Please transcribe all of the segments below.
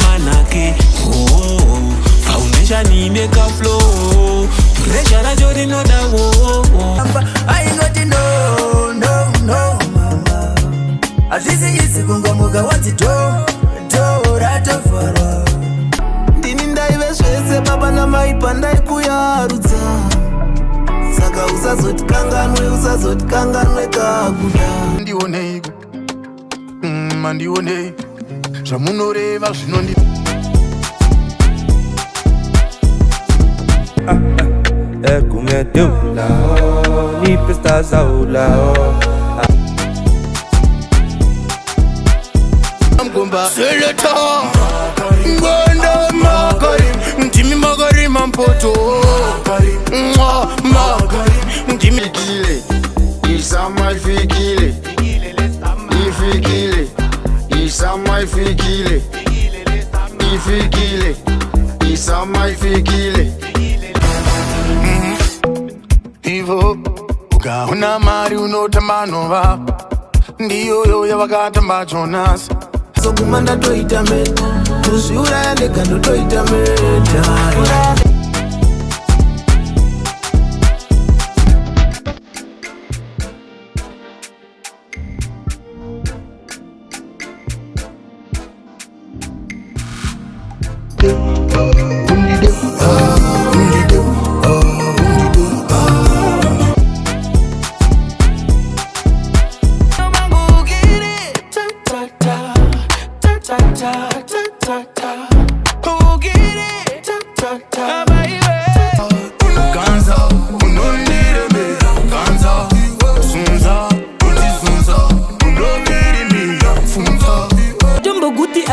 manake oh foundation ineka flow pressure na jodi no da wo I got no mama azizi yisi kungomuga wati do rato fara ndini ndaive zvese baba na maipanda ikuyarudza saka usazotikanganwe kakuda ndioneiko mandione zvamunoreva zvinondi kumedula ni pesta zaula amgomba seleta ngonda magari ntimi magari mampoto magari ntimi fikile isama fikile ifikile isama ifikile ifikile isama ifikile ivo ukaona mari unotamba nova ndiyoyo yavakatamba Jonas soguma ndatoita meta kuzviuraya ndega ndotoita meta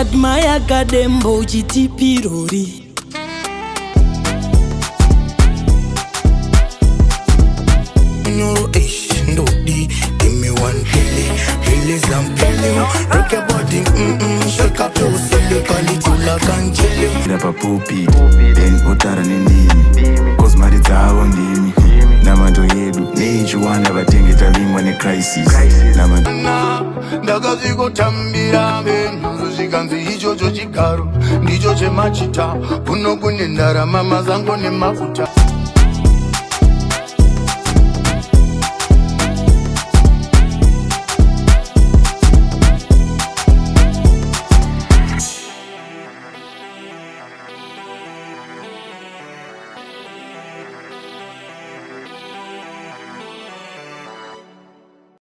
admire kadembo chitipirori no ndodi give me one pili zampili rock your body shake up your silly quality like angeli rapa popi then utara nendimi cause mari dzavo ndimi namato yedu neichiwanda vatengi tavingwa necrisis ndakazvikotambira venhu zvikanzi ichocho chigaro ndicho chemachita kuno kune ndarama mazango nemafuta